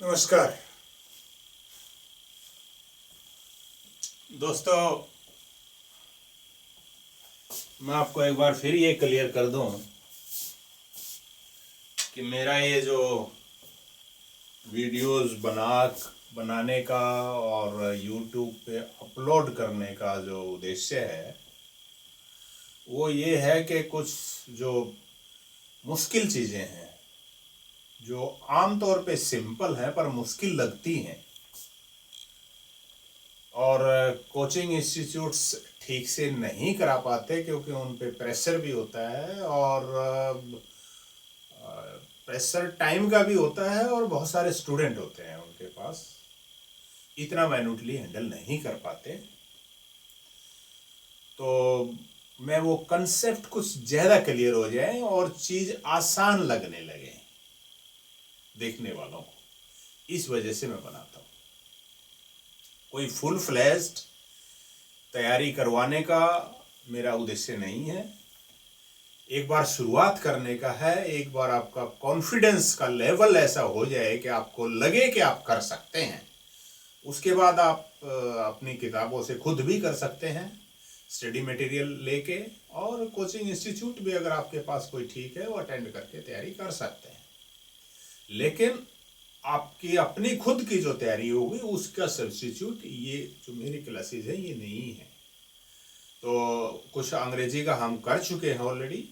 नमस्कार दोस्तों, मैं आपको एक बार फिर ये क्लियर कर दूं कि मेरा ये जो वीडियोस बनाने का और यूट्यूब पे अपलोड करने का जो उद्देश्य है वो ये है कि कुछ जो मुश्किल चीज़ें हैं जो आमतौर पे सिंपल हैं पर मुश्किल लगती हैं और कोचिंग इंस्टीट्यूट्स ठीक से नहीं करा पाते क्योंकि उन पे प्रेशर भी होता है और प्रेशर टाइम का भी होता है और बहुत सारे स्टूडेंट होते हैं उनके पास, इतना माइन्यूटली हैंडल नहीं कर पाते। तो मैं वो कंसेप्ट कुछ ज़्यादा क्लियर हो जाए और चीज़ आसान लगने लगे देखने वालों को, इस वजह से मैं बनाता हूँ। कोई फुल फ्लैश्ड तैयारी करवाने का मेरा उद्देश्य नहीं है, एक बार शुरुआत करने का है। एक बार आपका कॉन्फिडेंस का लेवल ऐसा हो जाए कि आपको लगे कि आप कर सकते हैं, उसके बाद आप अपनी किताबों से खुद भी कर सकते हैं, स्टडी मटेरियल लेके, और कोचिंग इंस्टीट्यूट भी अगर आपके पास कोई ठीक है वो अटेंड करके तैयारी कर सकते हैं। लेकिन आपकी अपनी खुद की जो तैयारी होगी उसका सब्स्टिट्यूट ये जो मेरी क्लासेस है ये नहीं है। तो कुछ अंग्रेजी का हम कर चुके हैं ऑलरेडी,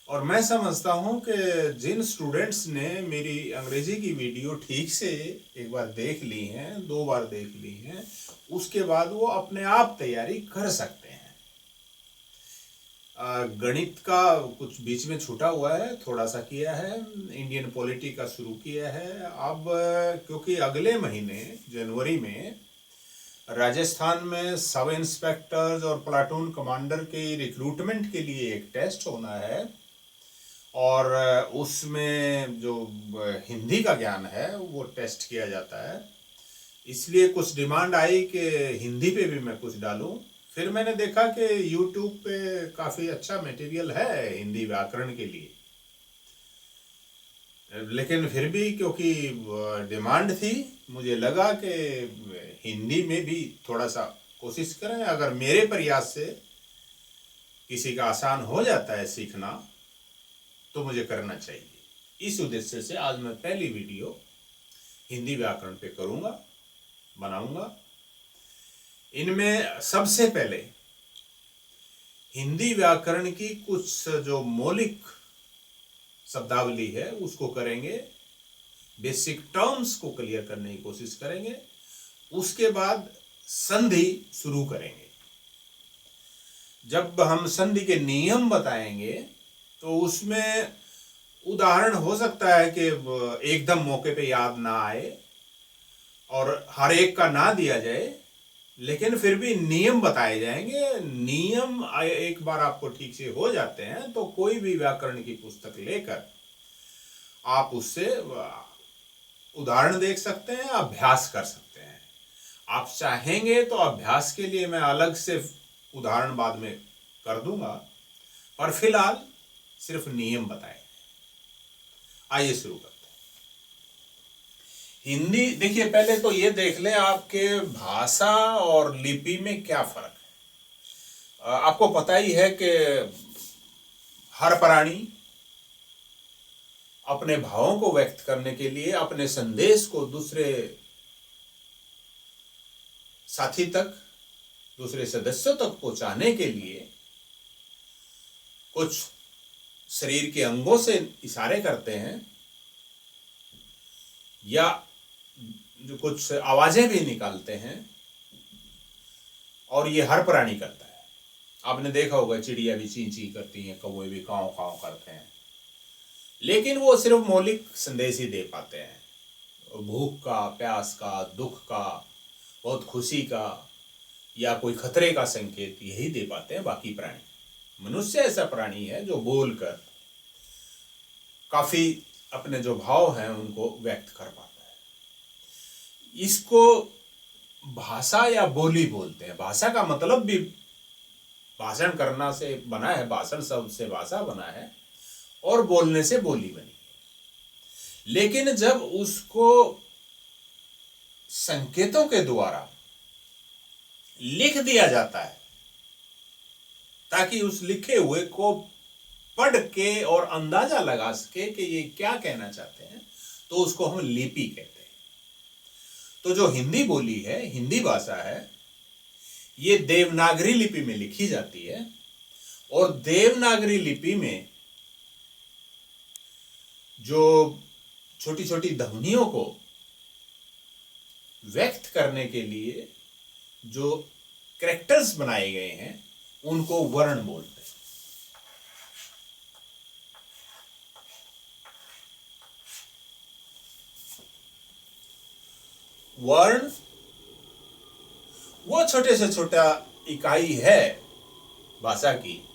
और मैं समझता हूँ कि जिन स्टूडेंट्स ने मेरी अंग्रेजी की वीडियो ठीक से एक बार देख ली हैं, 2 बार देख ली हैं, उसके बाद वो अपने आप तैयारी कर सकते हैं। गणित का कुछ बीच में छूटा हुआ है, थोड़ा सा किया है, इंडियन पॉलिटी का शुरू किया है। अब क्योंकि अगले महीने जनवरी में राजस्थान में सब इंस्पेक्टर्स और प्लाटून कमांडर के रिक्रूटमेंट के लिए एक टेस्ट होना है, और उसमें जो हिंदी का ज्ञान है वो टेस्ट किया जाता है। इसलिए कुछ डिमांड आई कि हिंदी पे भी मैं कुछ डालूं। फिर मैंने देखा कि यूट्यूब पे काफ़ी अच्छा मटेरियल है हिंदी व्याकरण के लिए, लेकिन फिर भी क्योंकि डिमांड थी, मुझे लगा कि हिंदी में भी थोड़ा सा कोशिश करें। अगर मेरे प्रयास से किसी का आसान हो जाता है सीखना तो मुझे करना चाहिए। इस उद्देश्य से आज मैं पहली वीडियो हिंदी व्याकरण पे करूँगा, बनाऊँगा। इनमें सबसे पहले हिंदी व्याकरण की कुछ जो मौलिक शब्दावली है उसको करेंगे, बेसिक टर्म्स को क्लियर करने की कोशिश करेंगे, उसके बाद संधि शुरू करेंगे। जब हम संधि के नियम बताएंगे तो उसमें उदाहरण हो सकता है कि एकदम मौके पे याद ना आए और हर एक का ना दिया जाए, लेकिन फिर भी नियम बताए जाएंगे। नियम एक बार आपको ठीक से हो जाते हैं तो कोई भी व्याकरण की पुस्तक लेकर आप उससे उदाहरण देख सकते हैं, अभ्यास कर सकते हैं। आप चाहेंगे तो अभ्यास के लिए मैं अलग से उदाहरण बाद में कर दूंगा, पर फिलहाल सिर्फ नियम बताए। आइए शुरू करते हैं। हिंदी देखिए, पहले तो ये देख लें आपके भाषा और लिपि में क्या फर्क है। आपको पता ही है कि हर प्राणी अपने भावों को व्यक्त करने के लिए, अपने संदेश को दूसरे साथी तक, दूसरे सदस्यों तक पहुंचाने के लिए कुछ शरीर के अंगों से इशारे करते हैं या जो कुछ आवाजें भी निकालते हैं, और ये हर प्राणी करता है। आपने देखा होगा चिड़िया भी ची ची करती हैं, कौवे भी काँव काँव करते हैं, लेकिन वो सिर्फ मौलिक संदेश ही दे पाते हैं। भूख का, प्यास का, दुख का, बहुत खुशी का या कोई खतरे का संकेत यही दे पाते हैं। बाकी प्राणी, मनुष्य ऐसा प्राणी है जो बोलकर काफी अपने जो भाव हैं उनको व्यक्त कर पाता है। इसको भाषा या बोली बोलते हैं। भाषा का मतलब भी भाषण करना से बना है, भाषण शब्द से भाषा बना है, और बोलने से बोली बनी है। लेकिन जब उसको संकेतों के द्वारा लिख दिया जाता है, ताकि उस लिखे हुए को पढ़ के और अंदाजा लगा सके कि ये क्या कहना चाहते हैं, तो उसको हम लिपि कहते हैं। तो जो हिंदी बोली है, हिंदी भाषा है, ये देवनागरी लिपि में लिखी जाती है, और देवनागरी लिपि में जो छोटी छोटी ध्वनियों को व्यक्त करने के लिए जो कैरेक्टर्स बनाए गए हैं, उनको वर्ण बोलते हैं। वर्ण वो छोटे से छोटा इकाई है भाषा की,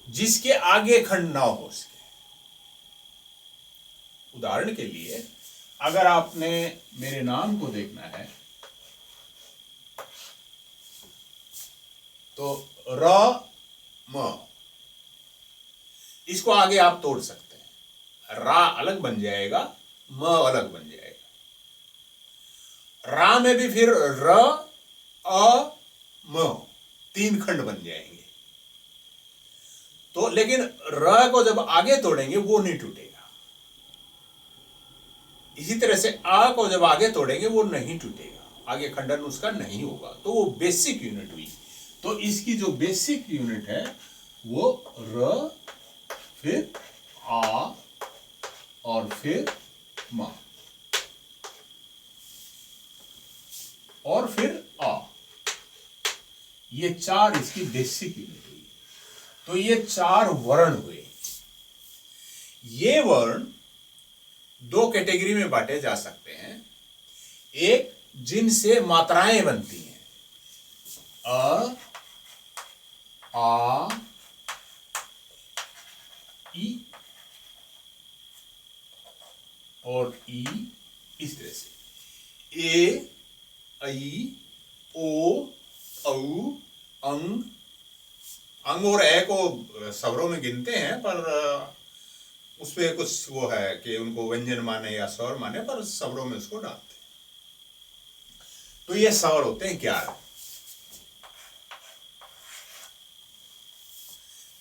जिसके आगे खंड ना हो सके। उदाहरण के लिए, अगर आपने मेरे नाम को देखना है, तो र म, इसको आगे आप तोड़ सकते हैं। रा अलग बन जाएगा, म अलग बन जाएगा। रा में भी फिर र अ म, तीन खंड बन जाएंगे। तो लेकिन र को जब आगे तोड़ेंगे वो नहीं टूटेगा। इसी तरह से आ को जब आगे तोड़ेंगे वो नहीं टूटेगा, आगे खंडन उसका नहीं होगा। तो वो बेसिक यूनिट हुई। तो इसकी जो बेसिक यूनिट है वो र, फिर आ और फिर म, और फिर आ। ये चार इसकी बेसिक यूनिट हुई। तो ये चार वर्ण हुए। ये वर्ण दो कैटेगरी में बांटे जा सकते हैं। एक, जिनसे मात्राएं बनती हैं, अ, आ, ई और ई, इस तरह से ए, आई, ओ, औ, अंग। अंग और ए को स्वरों में गिनते हैं, पर उसपे कुछ वो है कि उनको व्यंजन माने या स्वर माने, पर स्वरों में उसको डालते हैं। तो ये स्वर होते हैं 11।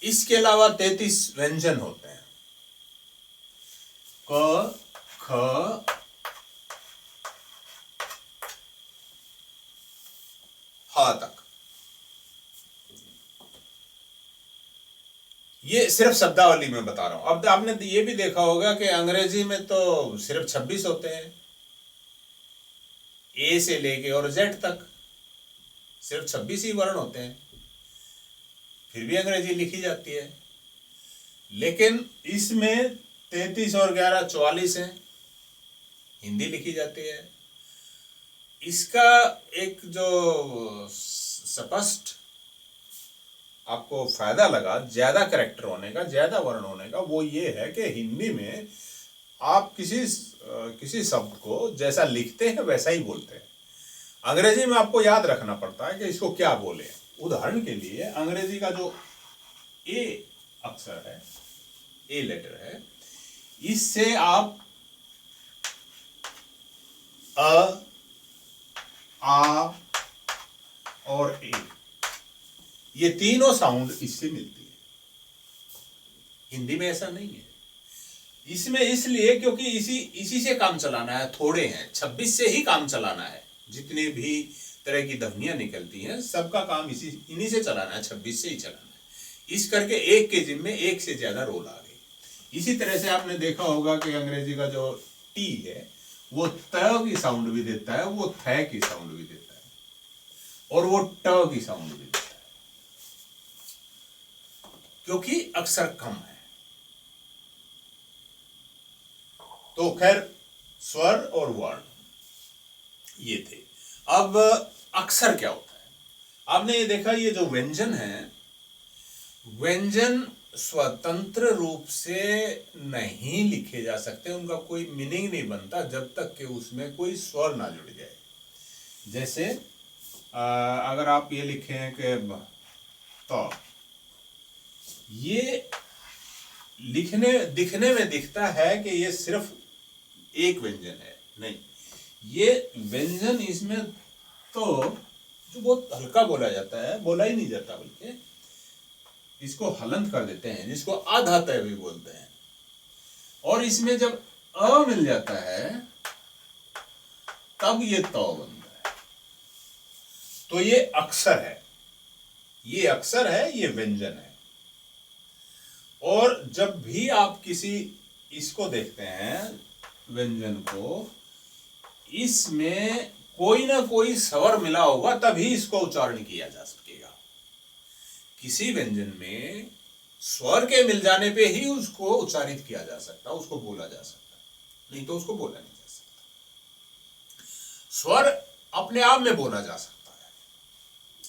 इसके अलावा 33 व्यंजन होते हैं। क, ख, ह तक। ये सिर्फ शब्दावली में बता रहा हूं। अब आपने ये भी देखा होगा कि अंग्रेजी में तो सिर्फ 26 होते हैं, ए से लेके और जेड तक सिर्फ 26 ही वर्ण होते हैं, फिर भी अंग्रेजी लिखी जाती है। लेकिन इसमें 33 और 11 44 हैं, हिंदी लिखी जाती है। इसका एक जो स्पष्ट आपको फायदा लगा ज्यादा कैरेक्टर होने का, ज्यादा वर्ण होने का, वो ये है कि हिंदी में आप किसी शब्द को जैसा लिखते हैं वैसा ही बोलते हैं। अंग्रेजी में आपको याद रखना पड़ता है कि इसको क्या बोले। उदाहरण के लिए, अंग्रेजी का जो ए अक्षर है, ए लेटर है, इससे आप अ, आ और ए, ये तीनों साउंड इससे मिलती है। हिंदी में ऐसा नहीं है। इसमें इसलिए क्योंकि इसी से काम चलाना है। थोड़े हैं, 26 से ही काम चलाना है। जितनी भी तरह की ध्वनियां निकलती हैं, सबका काम इन्हीं से चलाना है, 26 से ही चलाना है। इस करके एक के जिम्मे एक से ज्यादा रोल आ गए। इसी तरह से आपने देखा होगा कि अंग्रेजी का जो टी है वो त की साउंड भी देता है, वो थ की साउंड भी देता है, और वो ट की साउंड भी देता है, क्योंकि अक्षर कम है। तो खैर, स्वर और वर्ण ये थे। अब अक्षर क्या होता है? आपने ये देखा, ये जो व्यंजन है, व्यंजन स्वतंत्र रूप से नहीं लिखे जा सकते, उनका कोई मीनिंग नहीं बनता जब तक कि उसमें कोई स्वर ना जुड़ जाए। जैसे अगर आप ये लिखें कि तो, ये दिखने में दिखता है कि ये सिर्फ एक व्यंजन है, नहीं, ये व्यंजन इसमें तो जो बहुत हल्का बोला जाता है, बोला ही नहीं जाता, बल्कि इसको हलंत कर देते हैं, जिसको आधाता भी बोलते हैं। और इसमें जब अ मिल जाता है तब ये त बनता है। तो ये अक्षर है, ये अक्षर है, ये व्यंजन है। और जब भी आप किसी इसको देखते हैं व्यंजन को, इसमें कोई ना कोई स्वर मिला होगा तभी इसको उच्चारण किया जा सकेगा। किसी व्यंजन में स्वर के मिल जाने पे ही उसको उच्चारित किया जा सकता, उसको बोला जा सकता, नहीं तो उसको बोला नहीं जा सकता। स्वर अपने आप में बोला जा सकता है,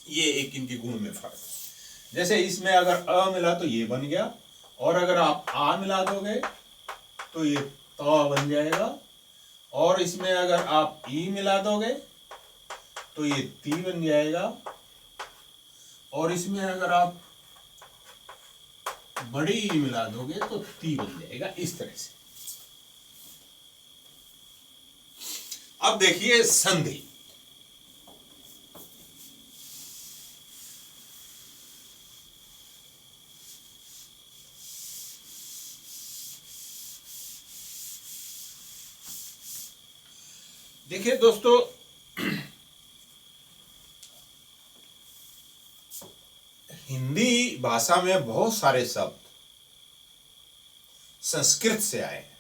ये एक इनके गुण में फर्क है। जैसे इसमें अगर अ मिला तो ये बन गया, और अगर आप आ मिला दोगे तो ये त बन जाएगा, और इसमें अगर आप ई मिला दोगे तो ये ती बन जाएगा, और इसमें अगर आप बड़ी ई मिला दोगे तो ती बन जाएगा। इस तरह से। अब देखिए संधि। देखिए दोस्तों, हिंदी भाषा में बहुत सारे शब्द संस्कृत से आए हैं,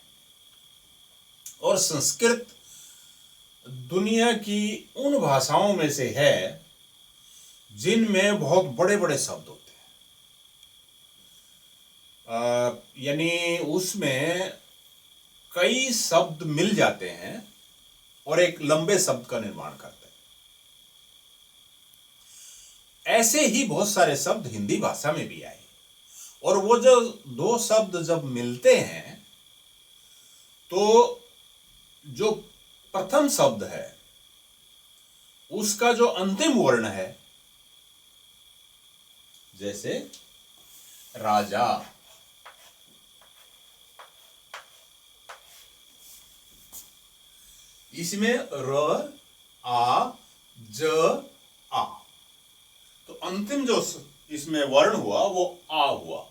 और संस्कृत दुनिया की उन भाषाओं में से है जिनमें बहुत बड़े बड़े शब्द होते हैं। यानी उसमें कई शब्द मिल जाते हैं और एक लंबे शब्द का निर्माण करते हैं। ऐसे ही बहुत सारे शब्द हिंदी भाषा में भी आए, और वो जो दो शब्द जब मिलते हैं तो जो प्रथम शब्द है उसका जो अंतिम वर्ण है, जैसे राजा, इसमें र, आ, ज, आ, तो अंतिम जो इसमें वर्ण हुआ वो आ हुआ।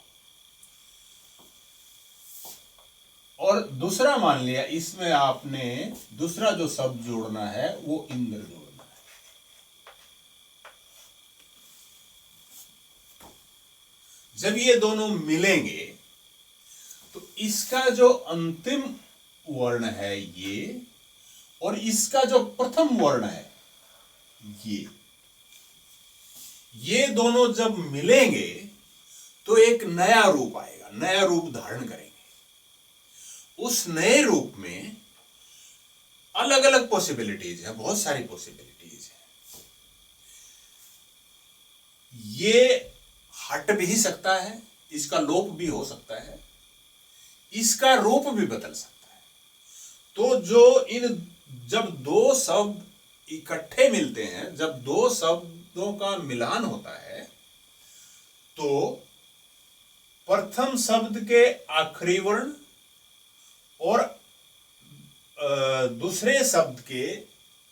और दूसरा मान लिया, इसमें आपने दूसरा जो शब्द जोड़ना है वो इंद्र जोड़ना है। जब ये दोनों मिलेंगे तो इसका जो अंतिम वर्ण है ये, और इसका जो प्रथम वर्ण है ये दोनों जब मिलेंगे तो एक नया रूप आएगा, नया रूप धारण करेंगे। उस नए रूप में अलग अलग पॉसिबिलिटीज है, बहुत सारी पॉसिबिलिटीज है। ये हट भी सकता है, इसका लोप भी हो सकता है, इसका रूप भी बदल सकता है। तो जब दो शब्द इकट्ठे मिलते हैं, जब दो शब्दों का मिलान होता है, तो प्रथम शब्द के आखिरी वर्ण और दूसरे शब्द के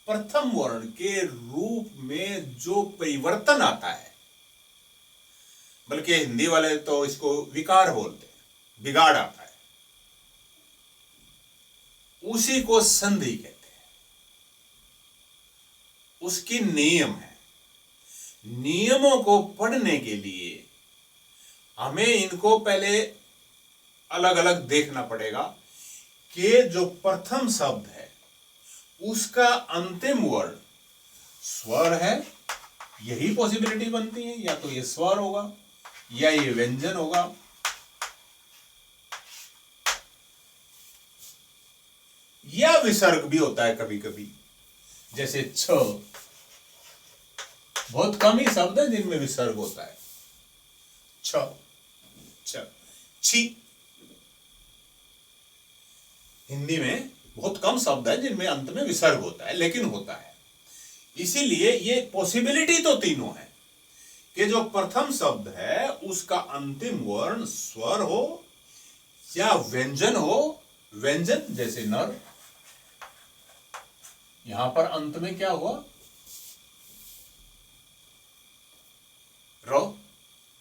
प्रथम वर्ण के रूप में जो परिवर्तन आता है, बल्कि हिंदी वाले तो इसको विकार बोलते हैं, बिगाड़ आता है, उसी को संधि कहते हैं। उसकी नियम है। नियमों को पढ़ने के लिए हमें इनको पहले अलग अलग देखना पड़ेगा कि जो प्रथम शब्द है उसका अंतिम वर्ण स्वर है, यही पॉसिबिलिटी बनती है, या तो ये स्वर होगा या ये व्यंजन होगा, या विसर्ग भी होता है कभी कभी। जैसे छ, बहुत कम ही शब्द है जिनमें विसर्ग होता है। छ, छ, छी, हिंदी में बहुत कम शब्द है जिनमें अंत में विसर्ग होता है, लेकिन होता है। इसीलिए ये पॉसिबिलिटी तो तीनों है कि जो प्रथम शब्द है उसका अंतिम वर्ण स्वर हो या व्यंजन हो। व्यंजन जैसे नर, यहां पर अंत में क्या हुआ, र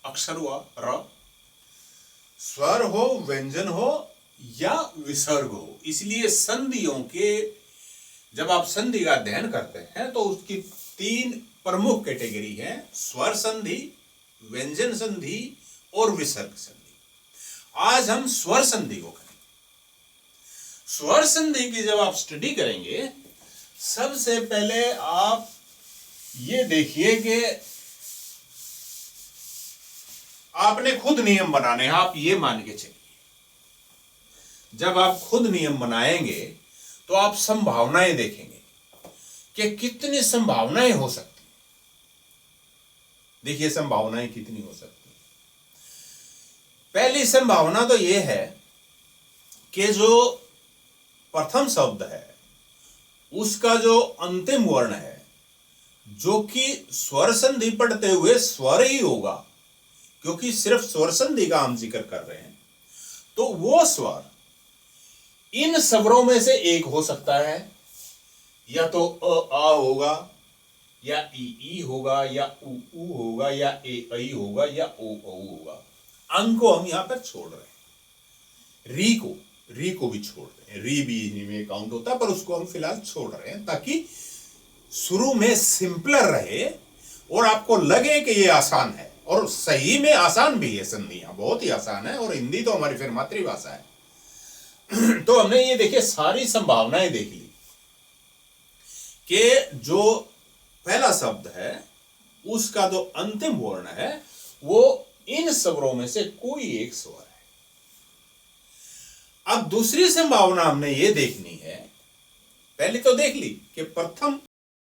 अक्षर हुआ र। स्वर हो, व्यंजन हो या विसर्ग हो, इसलिए संधियों के जब आप संधि का अध्ययन करते हैं तो उसकी 3 प्रमुख कैटेगरी है, स्वर संधि, व्यंजन संधि और विसर्ग संधि। आज हम स्वर संधि को करेंगे। स्वर संधि की जब आप स्टडी करेंगे, सबसे पहले आप ये देखिए कि आपने खुद नियम बनाने हैं। आप ये मान के चलिए, जब आप खुद नियम बनाएंगे तो आप संभावनाएं देखेंगे कि कितनी संभावनाएं हो सकती। देखिए संभावनाएं कितनी हो सकती। पहली संभावना तो यह है कि जो प्रथम शब्द है उसका जो अंतिम वर्ण है, जो कि स्वर संधि पढ़ते हुए स्वर ही होगा, क्योंकि सिर्फ स्वर संधि का हम जिक्र कर रहे हैं, तो वो स्वर इन स्वरों में से एक हो सकता है। या तो आ होगा, या ई होगा, या उ होगा, या ए होगा, या ओ होगा। अंग को हम यहां पर छोड़ रहे हैं, री को भी छोड़ रहे हैं, री भी इन्हीं में काउंट होता है, पर उसको हम फिलहाल छोड़ रहे हैं ताकि शुरू में सिंपलर रहे और आपको लगे कि ये आसान है। और सही में आसान भी है, संधियां बहुत ही आसान है, और हिंदी तो हमारी फिर मातृभाषा है। तो हमने ये देखिए सारी संभावनाएं देख ली कि जो पहला शब्द है उसका जो अंतिम वर्ण है वो इन स्वरों में से कोई एक स्वर है। अब दूसरी संभावना हमने ये देखनी है, पहले तो देख ली कि प्रथम